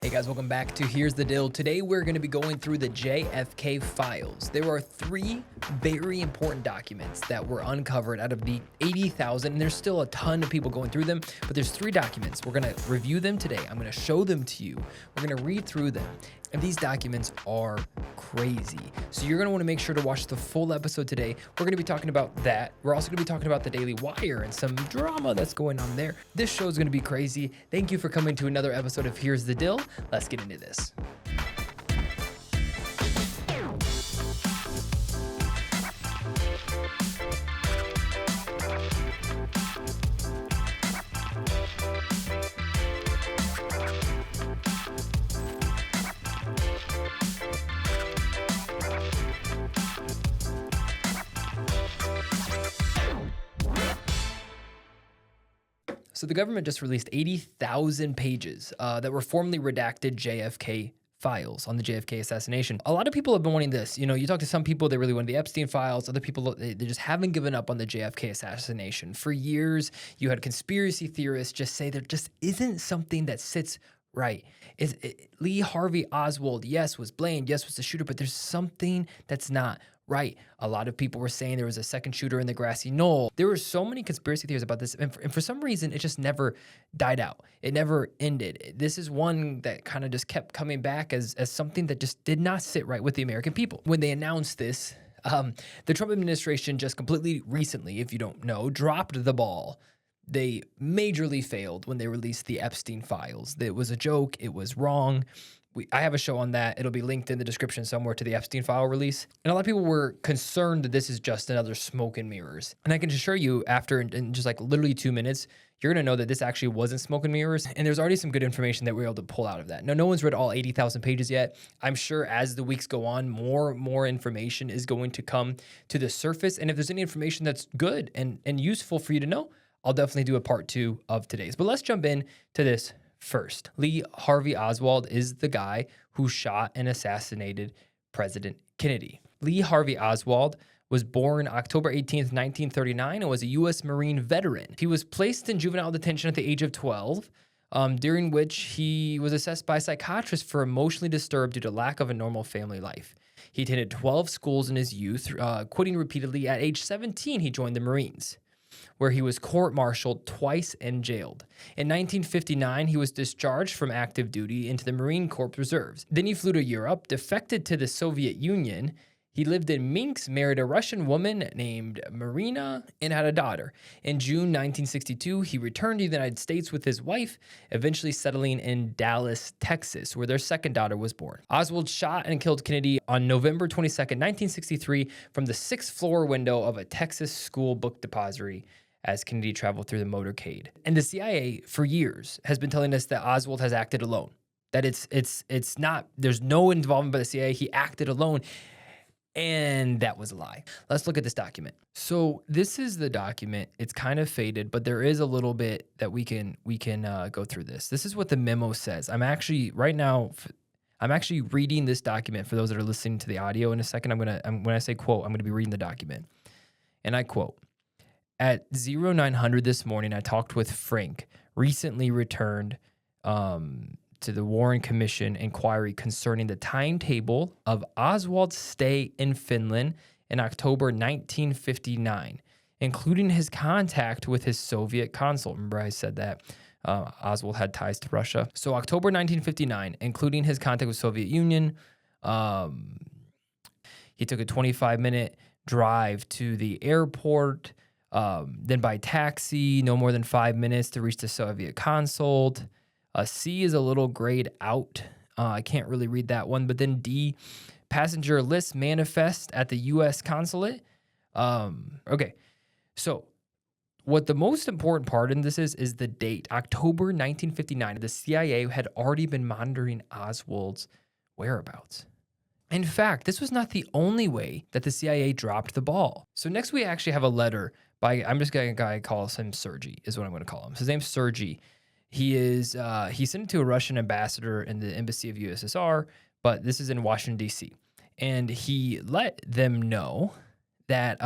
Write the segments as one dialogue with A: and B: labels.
A: Hey guys, welcome back to Here's the Dill. Today we're going to be going through the JFK files. There are 3 very important documents that were uncovered out of the 80,000, and there's still a ton of people going through them, but there's 3 documents. We're going to review them today. I'm going to show them to you. We're going to read through them, and these documents are crazy. So you're going to want to make sure to watch the full episode today. We're going to be talking about that. We're also going to be talking about the Daily Wire and some drama that's going on there. This show is going to be crazy. Thank you for coming to another episode of Here's the Dill. Let's get into this. So the government just released 80,000 pages that were formally redacted JFK files on the JFK assassination. A lot of people have been wanting this. You know, you talk to some people, they really wanted the Epstein files. Other people, they just haven't given up on the JFK assassination. For years, you had conspiracy theorists just say there just isn't something that sits right. Lee Harvey Oswald, yes, was blamed, yes, was the shooter, but there's something that's not right. A lot of people were saying there was a second shooter in the grassy knoll. There were so many conspiracy theories about this, and for some reason, it just never died out. It never ended. This is one that kind of just kept coming back as something that just did not sit right with the American people. When they announced this, the Trump administration just completely recently, if you don't know, dropped the ball. They majorly failed when they released the Epstein files. It was a joke. It was wrong. I have a show on that. It'll be linked in the description somewhere to the Epstein file release. And a lot of people were concerned that this is just another smoke and mirrors. And I can assure you, after in just like literally 2 minutes, you're going to know that this actually wasn't smoke and mirrors. And there's already some good information that we're able to pull out of that. Now, no one's read all 80,000 pages yet. I'm sure as the weeks go on, more information is going to come to the surface. And if there's any information that's good and useful for you to know, I'll definitely do a part 2 of today's. But let's jump in to this first. Lee Harvey Oswald is the guy who shot and assassinated President Kennedy. Lee Harvey Oswald was born October 18th, 1939, and was a U.S. Marine veteran. He was placed in juvenile detention at the age of 12, during which he was assessed by psychiatrists for emotionally disturbed due to lack of a normal family life. He attended 12 schools in his youth, quitting repeatedly. At age 17, he joined the Marines, where he was court-martialed twice and jailed. In 1959, he was discharged from active duty into the Marine Corps Reserves. Then he flew to Europe, defected to the Soviet Union. He lived in Minsk, married a Russian woman named Marina, and had a daughter. In June 1962, he returned to the United States with his wife, eventually settling in Dallas, Texas, where their second daughter was born. Oswald shot and killed Kennedy on November 22nd, 1963, from the 6th floor window of a Texas school book depository as Kennedy traveled through the motorcade. And the CIA, for years, has been telling us that Oswald has acted alone, that it's not, there's no involvement by the CIA, he acted alone. And that was a lie. Let's look at this document. So this is the document. It's kind of faded, but there is a little bit that we can go through this. This is what the memo says. I'm actually reading this document for those that are listening to the audio. In a second, when I say quote, I'm gonna be reading the document. And I quote, "At 0900 this morning, I talked with Frank, recently returned to the Warren Commission inquiry concerning the timetable of Oswald's stay in Finland in October 1959, including his contact with his Soviet consul." Remember I said that Oswald had ties to Russia. So October 1959, including his contact with Soviet Union. He took a 25-minute drive to the airport, then by taxi, no more than 5 minutes to reach the Soviet consul. C is a little grayed out. I can't really read that one. But then D, passenger list manifest at the U.S. consulate. Okay, so what the most important part in this is the date, October 1959. The CIA had already been monitoring Oswald's whereabouts. In fact, this was not the only way that the CIA dropped the ball. So next we actually have a letter by, I'm just going to call him Sergey, is what I'm going to call him. His name's Sergey. He sent it to a Russian ambassador in the embassy of USSR, but this is in Washington, D.C. And he let them know that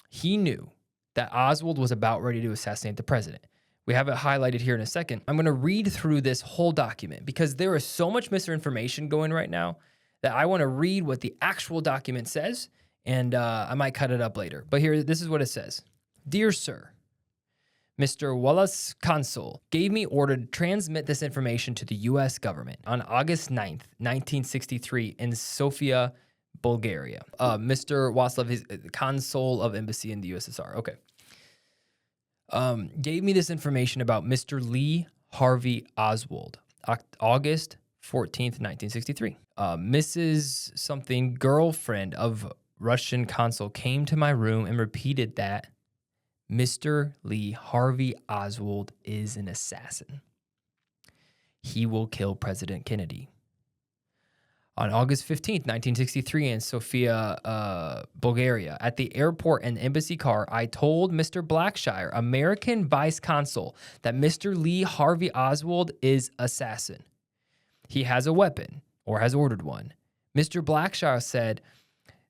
A: he knew that Oswald was about ready to assassinate the president, We have it highlighted here in a second. I'm going to read through this whole document because there is so much misinformation going right now that I want to read what the actual document says, and I might cut it up later. But here, this is what it says. Dear Sir, Mr. Wallace Consul gave me order to transmit this information to the U.S. government on August 9th, 1963 in Sofia, Bulgaria. Mr. Waslav is the consul of embassy in the USSR. Okay. Gave me this information about Mr. Lee Harvey Oswald, August 14th, 1963. Mrs. something girlfriend of Russian consul came to my room and repeated that Mr. Lee Harvey Oswald is an assassin. He will kill President Kennedy. On August 15th, 1963 in Sofia, Bulgaria, at the airport and embassy car, I told Mr. Blackshire, American vice consul, that Mr. Lee Harvey Oswald is assassin. He has a weapon, or has ordered one. Mr. Blackshire said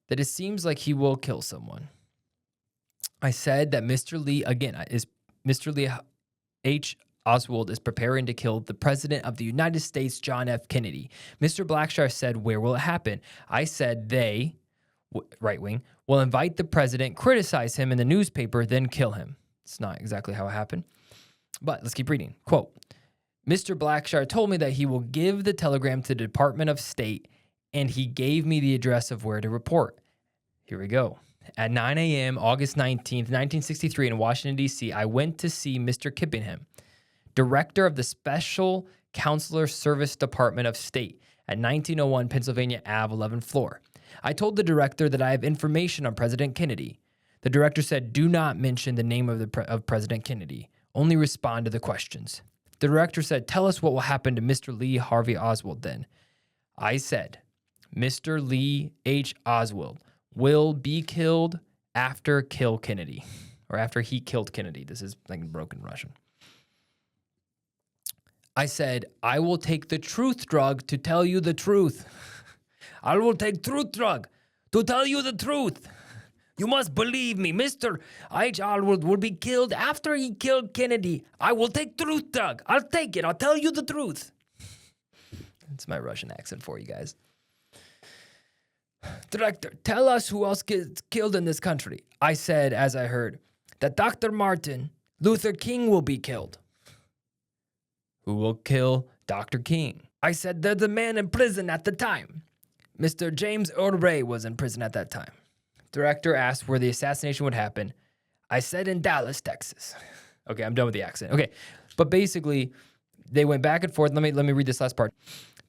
A: that it seems like he will kill someone. I said that Mr. Lee, again, Mr. Lee H. Oswald is preparing to kill the President of the United States, John F. Kennedy. Mr. Blackshire said, where will it happen? I said they, right wing, will invite the president, criticize him in the newspaper, then kill him. It's not exactly how it happened. But let's keep reading. Quote, Mr. Blackshire told me that he will give the telegram to the Department of State, and he gave me the address of where to report. Here we go. At 9 a.m., August 19th, 1963, in Washington, D.C., I went to see Mr. Kippenham, director of the Special Counselor Service Department of State at 1901 Pennsylvania Ave, 11th floor. I told the director that I have information on President Kennedy. The director said, do not mention the name of President Kennedy. Only respond to the questions. The director said, tell us what will happen to Mr. Lee Harvey Oswald then. I said, Mr. Lee H. Oswald will be killed after kill Kennedy, or after he killed Kennedy. This is like broken Russian. I said, I will take the truth drug to tell you the truth. I will take truth drug to tell you the truth. You must believe me. Mr. H. Oswald will be killed after he killed Kennedy. I will take truth drug. I'll take it. I'll tell you the truth. That's my Russian accent for you guys. Director, tell us who else gets killed in this country. I said, as I heard, that Dr. Martin Luther King will be killed. Who will kill Dr. King? I said there's a man in prison at the time. Mr. James Earl Ray was in prison at that time. Director asked where the assassination would happen. I said in Dallas, Texas. Okay, I'm done with the accent. Okay, but basically, they went back and forth. Let me read this last part.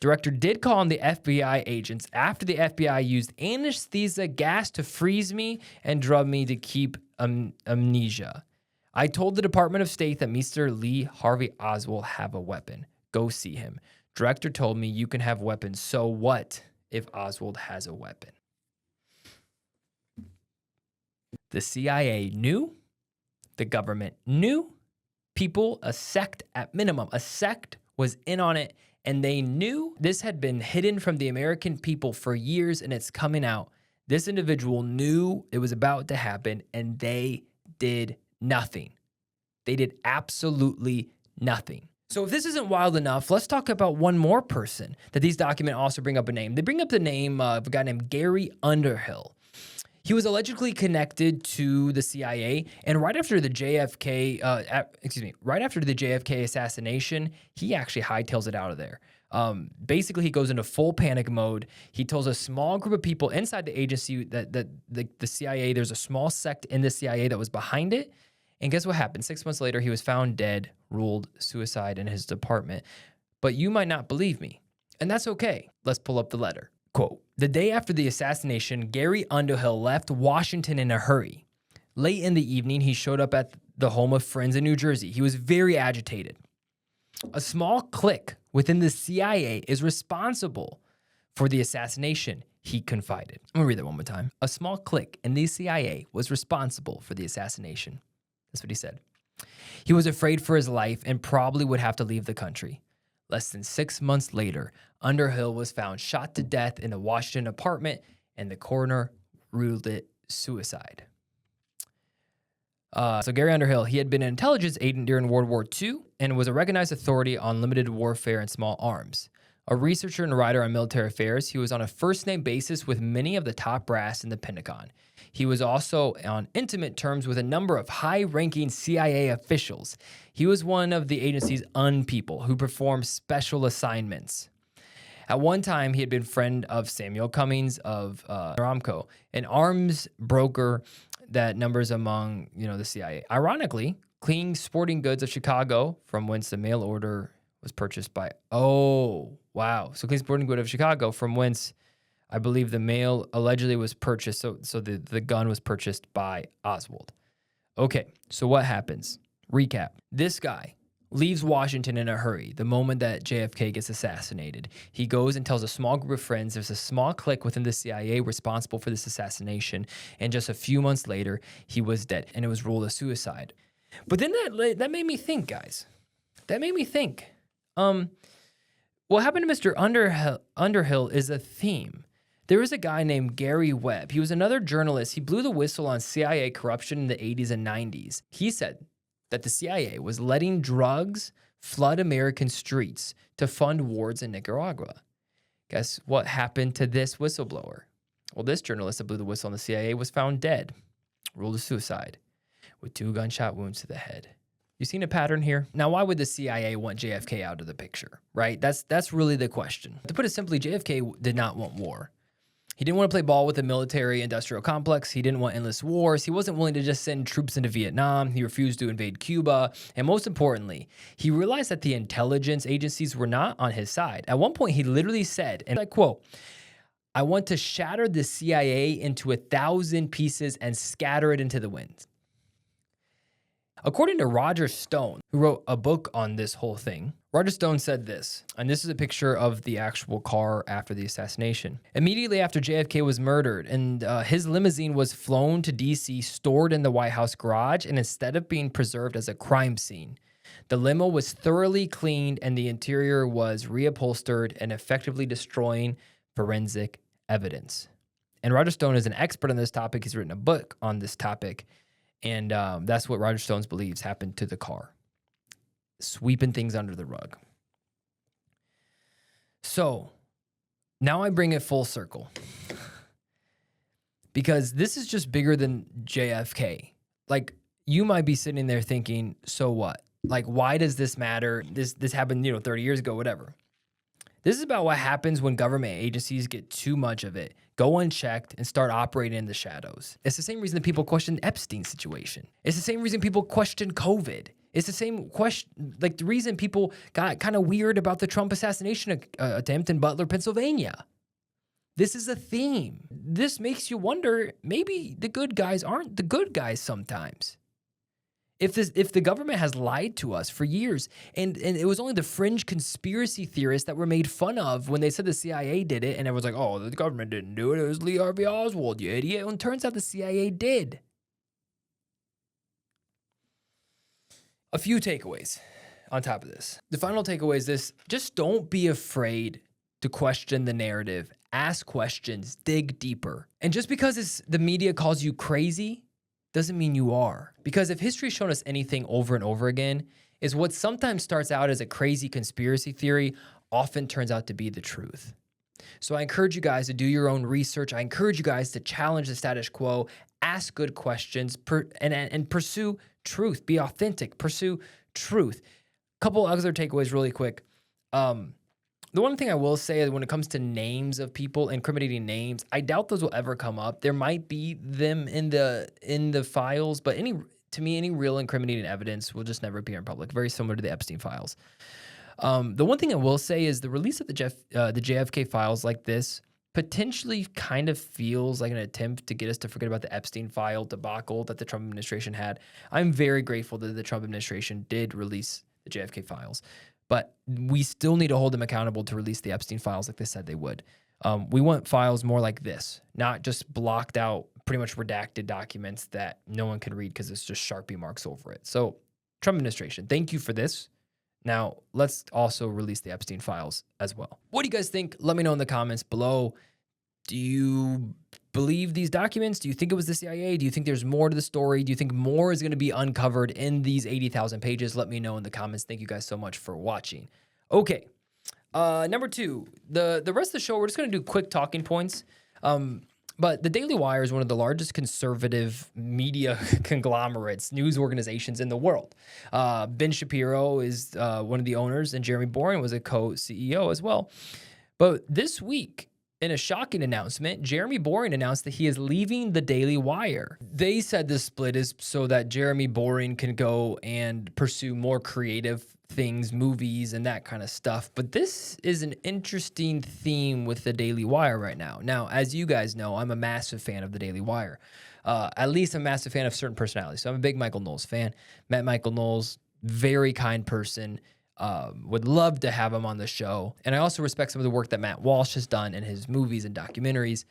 A: Director did call on the FBI agents after the FBI used anesthesia gas to freeze me and drug me to keep amnesia. I told the Department of State that Mr. Lee Harvey Oswald have a weapon. Go see him. Director told me you can have weapons. So what if Oswald has a weapon? The CIA knew. The government knew. People, a sect at minimum, a sect was in on it, and they knew this had been hidden from the American people for years, and it's coming out. This individual knew it was about to happen, and they did nothing. They did absolutely nothing. So if this isn't wild enough, let's talk about one more person that these documents also bring up a name. They bring up the name of a guy named Gary Underhill. He was allegedly connected to the CIA, and right after the JFK assassination, he actually hightails it out of there. Basically, he goes into full panic mode. He tells a small group of people inside the agency that the CIA, there's a small sect in the CIA that was behind it. And guess what happened? 6 months later, he was found dead, ruled suicide in his department. But you might not believe me, and that's okay. Let's pull up the letter. Quote, the day after the assassination, Gary Underhill left Washington in a hurry. Late in the evening, he showed up at the home of friends in New Jersey. He was very agitated. A small clique within the CIA is responsible for the assassination, he confided. I'm gonna read that one more time. A small clique in the CIA was responsible for the assassination. That's what he said. He was afraid for his life and probably would have to leave the country. Less than 6 months later, Underhill was found shot to death in a Washington apartment, and the coroner ruled it suicide. So Gary Underhill, he had been an intelligence agent during World War II and was a recognized authority on limited warfare and small arms. A researcher and writer on military affairs, he was on a first-name basis with many of the top brass in the Pentagon. He was also on intimate terms with a number of high-ranking CIA officials. He was one of the agency's unpeople who performed special assignments. At one time, he had been friend of Samuel Cummings of Aramco, an arms broker that numbers among, the CIA. Ironically, Clean Sporting Goods of Chicago, from whence the mail order was purchased by, So Clean Sporting Goods of Chicago, from whence I believe the mail allegedly was purchased. So the gun was purchased by Oswald. Okay, so what happens? Recap. This guy leaves Washington in a hurry the moment that JFK gets assassinated. He goes and tells a small group of friends there's a small clique within the CIA responsible for this assassination, and just a few months later, he was dead, and it was ruled a suicide. But then that made me think, guys. That made me think. What happened to Mr. Underhill is a theme. There was a guy named Gary Webb. He was another journalist. He blew the whistle on CIA corruption in the 80s and 90s. He said that the CIA was letting drugs flood American streets to fund wars in Nicaragua. Guess what happened to this whistleblower? Well, this journalist that blew the whistle on the CIA was found dead, ruled a suicide, with 2 gunshot wounds to the head. You seen a pattern here? Now, why would the CIA want JFK out of the picture, right? That's really the question. To put it simply, JFK did not want war. He didn't want to play ball with the military-industrial complex. He didn't want endless wars. He wasn't willing to just send troops into Vietnam. He refused to invade Cuba. And most importantly, he realized that the intelligence agencies were not on his side. At one point, he literally said, and I quote, "I want to shatter the CIA into 1,000 pieces and scatter it into the wind." According to Roger Stone, who wrote a book on this whole thing, Roger Stone said this, and this is a picture of the actual car after the assassination. Immediately after JFK was murdered, and his limousine was flown to D.C., stored in the White House garage, and instead of being preserved as a crime scene, the limo was thoroughly cleaned and the interior was reupholstered and effectively destroying forensic evidence. And Roger Stone is an expert on this topic. He's written a book on this topic. And that's what Roger Stone believes happened to the car. Sweeping things under the rug. So now I bring it full circle. Because this is just bigger than JFK. Like, you might be sitting there thinking, so what? Like, why does this matter? This happened, 30 years ago, whatever. This is about what happens when government agencies get too much of it, go unchecked, and start operating in the shadows. It's the same reason that people question Epstein's situation. It's the same reason people question COVID. It's the same question, like the reason people got kind of weird about the Trump assassination attempt in Butler, Pennsylvania. This is a theme. This makes you wonder, maybe the good guys aren't the good guys sometimes. If the government has lied to us for years, and it was only the fringe conspiracy theorists that were made fun of when they said the CIA did it, and everyone's like, oh, the government didn't do it. It was Lee Harvey Oswald, you idiot. And it turns out the CIA did. A few takeaways on top of this. The final takeaway is this: just don't be afraid to question the narrative. Ask questions, dig deeper. And just because the media calls you crazy doesn't mean you are. Because if history's shown us anything over and over again, is what sometimes starts out as a crazy conspiracy theory often turns out to be the truth. So I encourage you guys to do your own research. I encourage you guys to challenge the status quo, ask good questions, and pursue truth. Be authentic, pursue truth. Couple other takeaways really quick. The one thing I will say is when it comes to names of people, incriminating names, I doubt those will ever come up. There might be them in the files, but to me, any real incriminating evidence will just never appear in public. Very similar to the Epstein files. The one thing I will say is the release of the JFK files like this potentially kind of feels like an attempt to get us to forget about the Epstein file debacle that the Trump administration had. I'm very grateful that the Trump administration did release the JFK files, but we still need to hold them accountable to release the Epstein files like they said they would. We want files more like this, not just blocked out, pretty much redacted documents that no one can read because it's just Sharpie marks over it. So, Trump administration, thank you for this. Now, let's also release the Epstein files as well. What do you guys think? Let me know in the comments below. Do you believe these documents? Do you think it was the CIA? Do you think there's more to the story? Do you think more is going to be uncovered in these 80,000 pages? Let me know in the comments. Thank you guys so much for watching. Okay. Number 2, the rest of the show, we're just going to do quick talking points. But the Daily Wire is one of the largest conservative media conglomerates, news organizations in the world. Ben Shapiro is one of the owners, and Jeremy Boring was a co-CEO as well. But this week, in a shocking announcement, Jeremy Boring announced that he is leaving the Daily Wire. They said this split is so that Jeremy Boring can go and pursue more creative things, movies, and that kind of stuff. But this is an interesting theme with the Daily Wire right now. Now, as you guys know, I'm a massive fan of the Daily Wire. At least I'm a massive fan of certain personalities. So I'm a big Michael Knowles fan. Met Michael Knowles, very kind person. Would love to have him on the show. And I also respect some of the work that Matt Walsh has done in his movies and documentaries.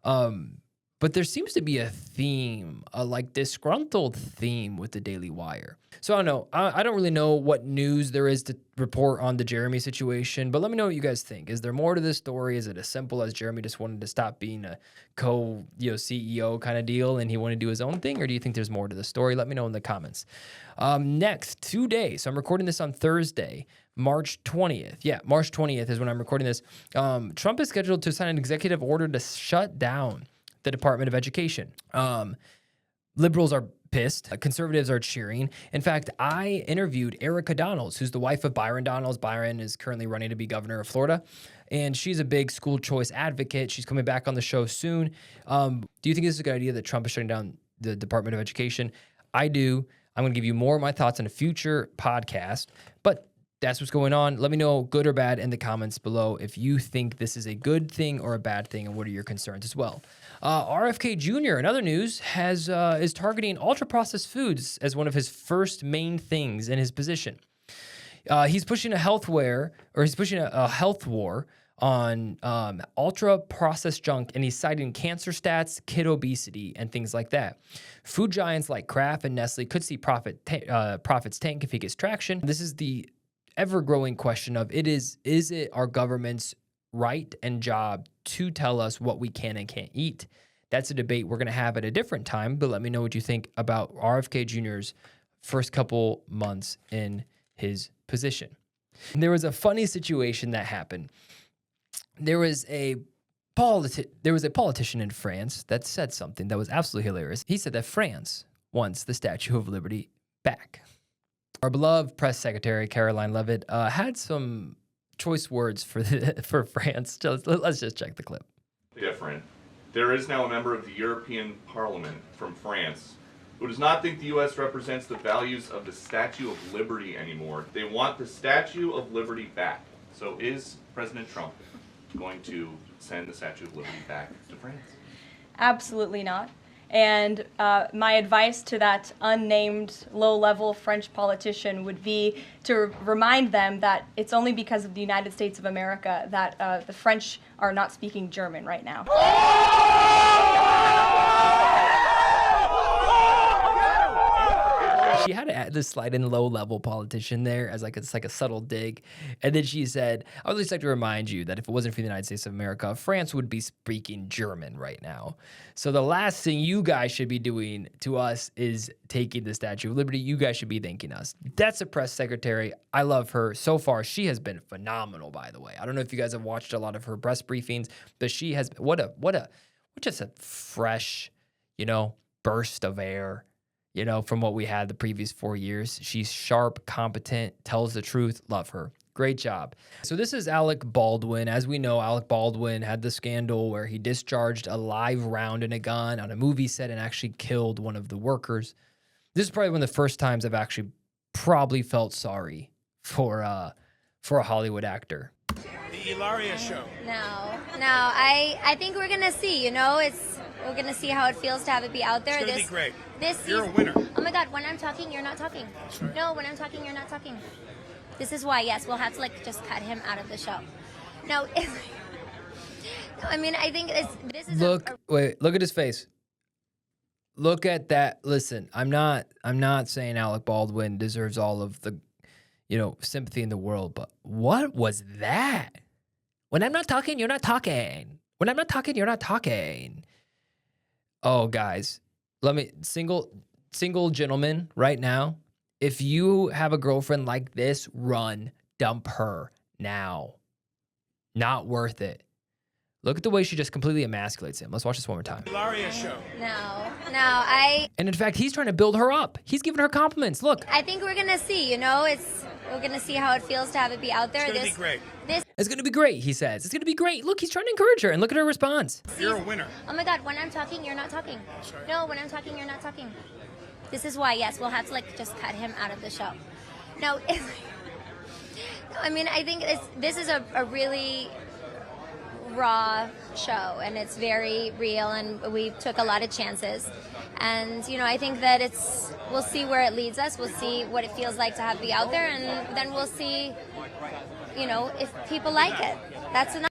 A: But there seems to be a theme, a like disgruntled theme with the Daily Wire. So I don't know. I don't really know what news there is to report on the Jeremy situation, but let me know what you guys think. Is there more to this story? Is it as simple as Jeremy just wanted to stop being a CEO kind of deal and he wanted to do his own thing? Or do you think there's more to the story? Let me know in the comments. Next, today. So I'm recording this on Thursday, March 20th. Yeah, March 20th is when I'm recording this. Trump is scheduled to sign an executive order to shut down the Department of Education. Liberals are pissed. Conservatives are cheering. In fact, I interviewed Erica Donalds, who's the wife of Byron Donalds. Byron is currently running to be governor of Florida, and she's a big school choice advocate. She's coming back on the show soon. Do you think this is a good idea that Trump is shutting down the Department of Education? I do. I'm going to give you more of my thoughts in a future podcast, but that's what's going on. Let me know, good or bad, in the comments below if you think this is a good thing or a bad thing, and what are your concerns as well. RFK Jr., in other news, is targeting ultra-processed foods as one of his first main things in his position. He's pushing a health war on ultra-processed junk, and he's citing cancer stats, kid obesity, and things like that. Food giants like Kraft and Nestle could see profits tank if he gets traction. This is the ever-growing question of is it our government's right and job to tell us what we can and can't eat? That's a debate we're going to have at a different time, but let me know what you think about RFK Jr.'s first couple months in his position. And there was a funny situation that happened. There was a politician in France that said something that was absolutely hilarious. He said that France wants the Statue of Liberty back. Our beloved press secretary, Caroline Leavitt, had some choice words for France. Let's just check the clip.
B: Different. There is now a member of the European Parliament from France who does not think the U.S. represents the values of the Statue of Liberty anymore. They want the Statue of Liberty back. So is President Trump going to send the Statue of Liberty back to France?
C: Absolutely not. And my advice to that unnamed low-level French politician would be to remind them that it's only because of the United States of America that the French are not speaking German right now.
A: She had to add this slide in low-level politician there as it's like a subtle dig. And then she said, I would just like to remind you that if it wasn't for the United States of America, France would be speaking German right now. So the last thing you guys should be doing to us is taking the Statue of Liberty. You guys should be thanking us. That's a press secretary. I love her. So far, she has been phenomenal, by the way. I don't know if you guys have watched a lot of her press briefings, but she has, just a fresh, burst of air. From what we had the previous 4 years. She's sharp, competent, tells the truth. Love her. Great job. So this is Alec Baldwin. As we know, Alec Baldwin had the scandal where he discharged a live round in a gun on a movie set and actually killed one of the workers. This is probably one of the first times I've actually probably felt sorry for a Hollywood actor.
D: The Ilaria show.
E: No. I think we're gonna see. We're gonna see how it feels to have it be out there.
D: It's gonna be great.
E: You're
D: a winner.
E: Oh my God! When I'm talking, you're not talking.
D: That's right.
E: No, when I'm talking, you're not talking. This is why. Yes, we'll have to just cut him out of the show. No. I mean, I think this is.
A: Look at his face. Look at that. Listen, I'm not saying Alec Baldwin deserves all of the, sympathy in the world, but what was that? When I'm not talking, you're not talking. When I'm not talking, you're not talking. Oh, guys, single gentleman right now, if you have a girlfriend like this, run, dump her now. Not worth it. Look at the way she just completely emasculates him. Let's watch this one more time.
D: Ilaria show.
A: And in fact, he's trying to build her up. He's giving her compliments. Look.
E: I think we're gonna see, we're gonna see how it feels to have it be out there.
D: It's gonna be great.
A: It's going to be great, he says. It's going to be great. Look, he's trying to encourage her, and look at her response.
D: You're a winner.
E: Oh my God, when I'm talking, you're not talking. No, when I'm talking, you're not talking. This is why, yes, we'll have to just cut him out of the show. No, I mean, I think this is a really raw show, and it's very real, and we took a lot of chances. And, I think that we'll see where it leads us. We'll see what it feels like to have be out there, and then we'll see, if people like it. That's enough.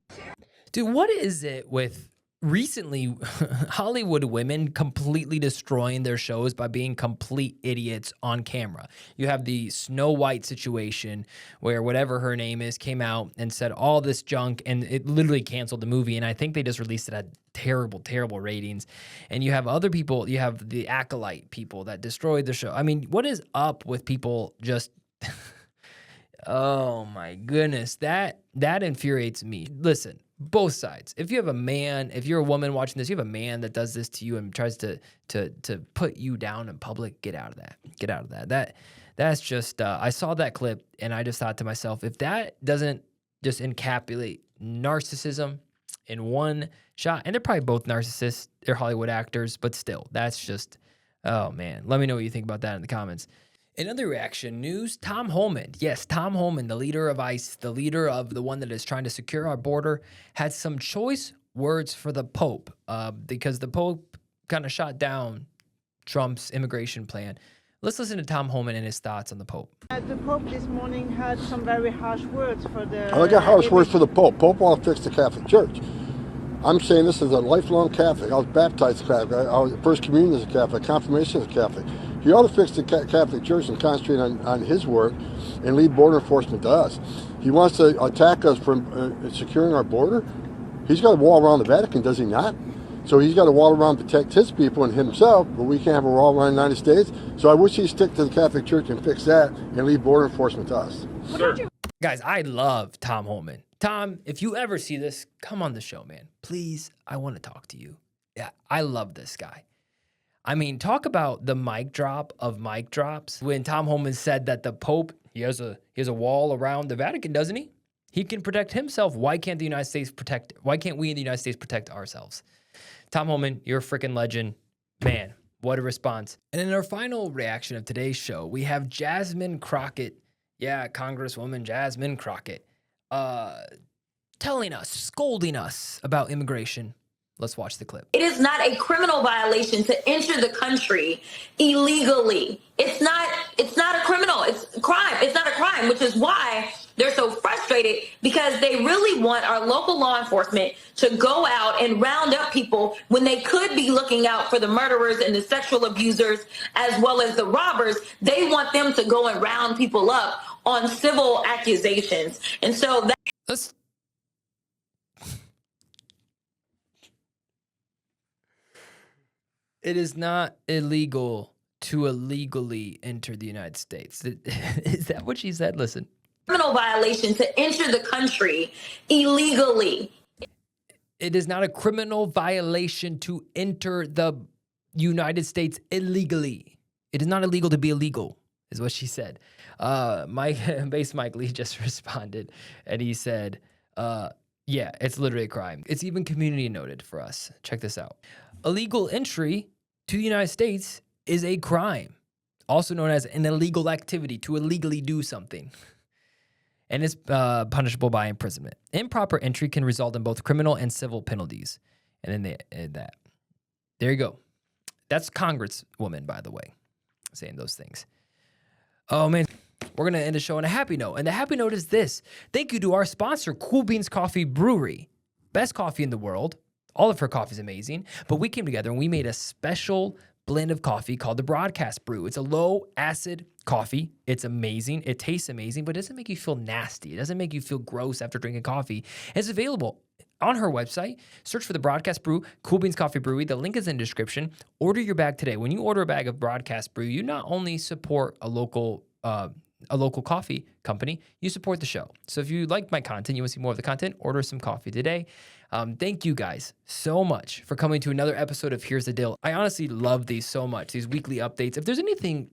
A: Dude, what is it with recently Hollywood women completely destroying their shows by being complete idiots on camera? You have the Snow White situation where whatever her name is came out and said all this junk, and it literally canceled the movie. And I think they just released it at terrible, terrible ratings. And you have other people, you have the Acolyte people that destroyed the show. I mean, what is up with people just... Oh my goodness, that infuriates me. Listen, both sides. If you have a man, if you're a woman watching this, you have a man that does this to you and tries to put you down in public, get out of that. Get out of that. That's just I saw that clip and I just thought to myself, if that doesn't just encapsulate narcissism in one shot, and they're probably both narcissists, they're Hollywood actors, but still, that's just, oh man. Let me know what you think about that in the comments. Another reaction news, Tom Homan. Yes, Tom Homan, the leader of ICE, the leader of the one that is trying to secure our border, had some choice words for the Pope because the Pope kind of shot down Trump's immigration plan. Let's listen to Tom Homan and his thoughts on the Pope.
F: The Pope this morning had some very harsh words for the...
G: I got harsh words for the Pope. Pope wants to fix the Catholic Church. I'm saying this as a lifelong Catholic. I was baptized Catholic. I was First Communion as a Catholic. Confirmation as a Catholic. He ought to fix the Catholic Church and concentrate on his work and leave border enforcement to us. He wants to attack us from securing our border. He's got a wall around the Vatican, does he not? So he's got a wall around to protect his people and himself, but we can't have a wall around the United States. So I wish he'd stick to the Catholic Church and fix that and leave border enforcement to us.
B: Sir.
A: Guys, I love Tom Homan. Tom, if you ever see this, come on the show, man. Please, I want to talk to you. Yeah, I love this guy. I mean, talk about the mic drop of mic drops. When Tom Homan said that the Pope, he has a wall around the Vatican, doesn't he? He can protect himself. Why can't we in the United States protect ourselves? Tom Homan, you're a freaking legend. Man, what a response. And in our final reaction of today's show, we have Jasmine Crockett. Yeah, Congresswoman Jasmine Crockett. Telling us, scolding us about immigration. Let's watch the clip.
H: It is not a criminal violation to enter the country illegally. It's not a criminal. It's a crime. It's not a crime, which is why they're so frustrated, because they really want our local law enforcement to go out and round up people when they could be looking out for the murderers and the sexual abusers as well as the robbers. They want them to go and round people up on civil accusations. And so
A: Let's It is not illegal to illegally enter the United States. Is that what she said? Listen.
H: Criminal violation to enter the country illegally.
A: It is not a criminal violation to enter the United States illegally. It is not illegal to be illegal, is what she said. Bass Mike Lee just responded, and he said, yeah, it's literally a crime. It's even community noted for us. Check this out. Illegal entry to the United States is a crime, also known as an illegal activity, to illegally do something. And it's punishable by imprisonment. Improper entry can result in both criminal and civil penalties. And then they add that. There you go. That's Congresswoman, by the way, saying those things. Oh, man. We're going to end the show on a happy note. And the happy note is this. Thank you to our sponsor, Cool Beans Coffee Brewery. Best coffee in the world. All of her coffee is amazing. But we came together and we made a special blend of coffee called the Broadcast Brew. It's a low-acid coffee. It's amazing. It tastes amazing, but it doesn't make you feel nasty. It doesn't make you feel gross after drinking coffee. It's available on her website. Search for the Broadcast Brew, Cool Beans Coffee Brewery. The link is in the description. Order your bag today. When you order a bag of Broadcast Brew, you not only support a local coffee company, you support the show. So if you like my content, you want to see more of the content, order some coffee today. Thank you guys so much for coming to another episode of Here's the Dill. I honestly love these so much, these weekly updates. If there's anything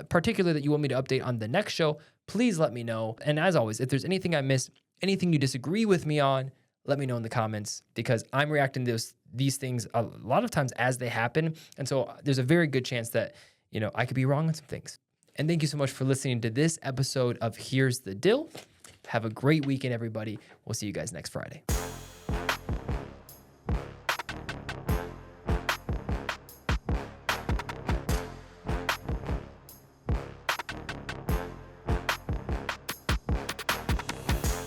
A: particular that you want me to update on the next show, please let me know. And as always, if there's anything I missed, anything you disagree with me on, let me know in the comments, because I'm reacting to these things a lot of times as they happen. And so there's a very good chance that, I could be wrong on some things. And thank you so much for listening to this episode of Here's the Dill. Have a great weekend, everybody. We'll see you guys next Friday.